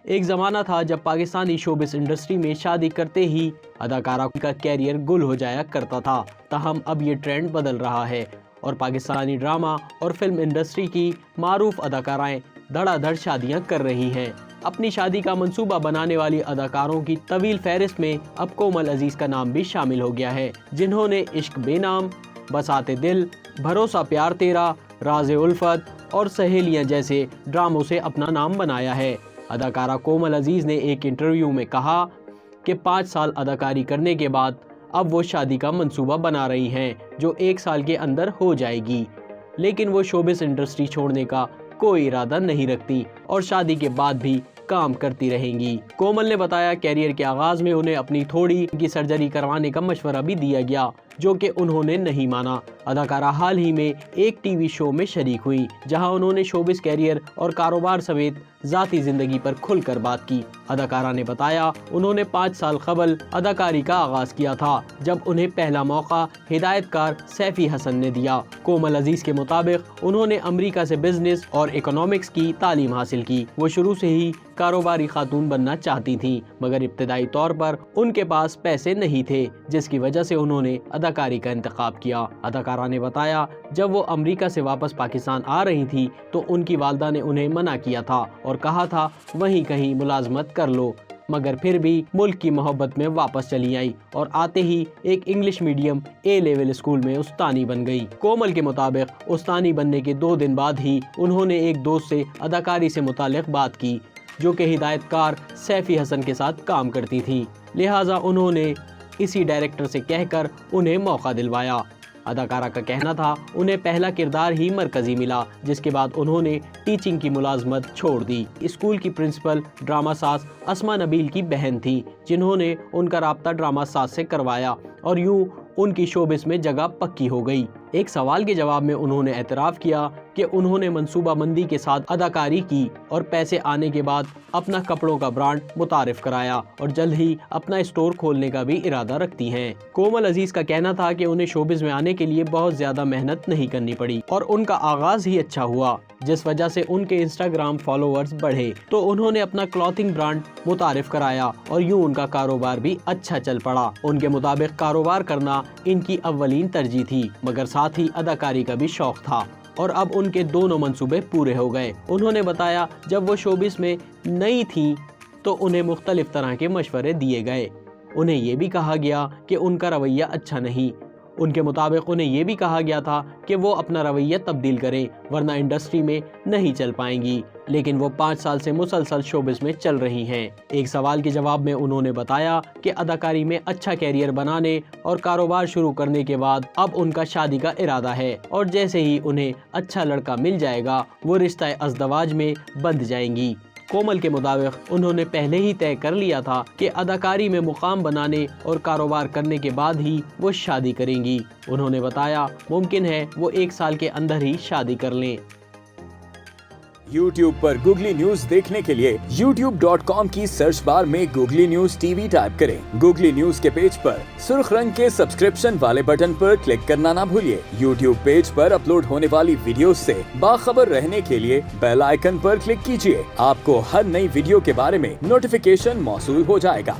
ایک زمانہ تھا جب پاکستانی شوبز انڈسٹری میں شادی کرتے ہی اداکارہ کا کیریئر گل ہو جایا کرتا تھا، تاہم اب یہ ٹرینڈ بدل رہا ہے اور پاکستانی ڈرامہ اور فلم انڈسٹری کی معروف اداکارائیں دھڑا دھڑ شادیاں کر رہی ہیں۔ اپنی شادی کا منصوبہ بنانے والی اداکاروں کی طویل فہرست میں اب کومل عزیز کا نام بھی شامل ہو گیا ہے، جنہوں نے عشق بے نام، بساط دل، بھروسہ پیار تیرا، راز الفت اور سہیلیاں جیسے ڈراموں سے اپنا نام بنایا ہے۔ اداکارہ کومل عزیز نے ایک انٹرویو میں کہا کہ 5 سال اداکاری کرنے کے بعد اب وہ شادی کا منصوبہ بنا رہی ہیں جو 1 سال کے اندر ہو جائے گی، لیکن وہ شوبز انڈسٹری چھوڑنے کا کوئی ارادہ نہیں رکھتی اور شادی کے بعد بھی کام کرتی رہیں گی۔ کومل نے بتایا کیریئر کے آغاز میں انہیں اپنی تھوڑی کی سرجری کروانے کا مشورہ بھی دیا گیا، جو کہ انہوں نے نہیں مانا۔ اداکارہ حال ہی میں ایک ٹی وی شو میں شریک ہوئی جہاں انہوں نے شوبز کیریئر اور کاروبار سمیت ذاتی زندگی پر کھل کر بات کی۔ اداکارہ نے بتایا انہوں نے 5 سال قبل اداکاری کا آغاز کیا تھا جب انہیں پہلا موقع ہدایت کار سیفی حسن نے دیا۔ کومل عزیز کے مطابق انہوں نے امریکہ سے بزنس اور اکنامکس کی تعلیم حاصل کی۔ وہ شروع سے ہی کاروباری خاتون بننا چاہتی تھیں، مگر ابتدائی طور پر ان کے پاس پیسے نہیں تھے، جس کی وجہ سے انہوں نے اداکاری کا انتخاب کیا۔ اداکارہ نے بتایا جب وہ امریکہ سے واپس پاکستان آ رہی تھی تو ان کی والدہ نے انہیں منع کیا تھا اور کہا تھا وہیں کہیں ملازمت کر لو، مگر پھر بھی ملک کی محبت میں واپس چلی آئی اور آتے ہی ایک انگلش میڈیم اے لیول اسکول میں استانی بن گئی۔ کومل کے مطابق استانی بننے کے 2 دن بعد ہی انہوں نے ایک دوست سے اداکاری سے متعلق بات کی جو کہ ہدایت کار سیفی حسن کے ساتھ کام کرتی تھی، لہٰذا انہوں نے اسی ڈائریکٹر سے کہہ کر انہیں موقع دلوایا۔ اداکارہ کا کہنا تھا انہیں پہلا کردار ہی مرکزی ملا، جس کے بعد انہوں نے ٹیچنگ کی ملازمت چھوڑ دی۔ اسکول کی پرنسپل ڈرامہ ساز اسما نبیل کی بہن تھی، جنہوں نے ان کا رابطہ ڈرامہ ساز سے کروایا اور یوں ان کی شوبز میں جگہ پکی ہو گئی۔ ایک سوال کے جواب میں انہوں نے اعتراف کیا کہ انہوں نے منصوبہ بندی کے ساتھ اداکاری کی اور پیسے آنے کے بعد اپنا کپڑوں کا برانڈ متعارف کرایا اور جلد ہی اپنا اسٹور کھولنے کا بھی ارادہ رکھتی ہیں۔ کومل عزیز کا کہنا تھا کہ انہیں شوبز میں آنے کے لیے بہت زیادہ محنت نہیں کرنی پڑی اور ان کا آغاز ہی اچھا ہوا، جس وجہ سے ان کے انسٹاگرام فالوورز بڑھے تو انہوں نے اپنا کلوتھنگ برانڈ متعارف کرایا اور یوں ان کا کاروبار بھی اچھا چل پڑا۔ ان کے مطابق کاروبار کرنا ان کی اولین ترجیح تھی، مگر ساتھ ہی اداکاری کا بھی شوق تھا اور اب ان کے دونوں منصوبے پورے ہو گئے۔ انہوں نے بتایا جب وہ شوبز میں نئی تھیں تو انہیں مختلف طرح کے مشورے دیے گئے۔ انہیں یہ بھی کہا گیا کہ ان کا رویہ اچھا نہیں۔ ان کے مطابق انہیں یہ بھی کہا گیا تھا کہ وہ اپنا رویہ تبدیل کریں ورنہ انڈسٹری میں نہیں چل پائیں گی، لیکن وہ 5 سال سے مسلسل شوبز میں چل رہی ہیں۔ ایک سوال کے جواب میں انہوں نے بتایا کہ اداکاری میں اچھا کیریئر بنانے اور کاروبار شروع کرنے کے بعد اب ان کا شادی کا ارادہ ہے اور جیسے ہی انہیں اچھا لڑکا مل جائے گا وہ رشتہ ازدواج میں بندھ جائیں گی۔ کومل کے مطابق انہوں نے پہلے ہی طے کر لیا تھا کہ اداکاری میں مقام بنانے اور کاروبار کرنے کے بعد ہی وہ شادی کریں گی۔ انہوں نے بتایا ممکن ہے وہ 1 سال کے اندر ہی شادی کر لیں۔ YouTube پر گوگلی نیوز دیکھنے کے لیے youtube.com کی سرچ بار میں googly news T V type کریں۔ گوگلی نیوز کے پیج پر سرخ رنگ کے سبسکرپشن والے بٹن پر کلک کرنا نہ بھولیے۔ YouTube پیج پر اپلوڈ ہونے والی ویڈیوز سے باخبر رہنے کے لیے بیل آئیکن پر کلک کیجیے۔ آپ کو ہر نئی ویڈیو کے بارے میں نوٹیفیکیشن موصول ہو جائے گا۔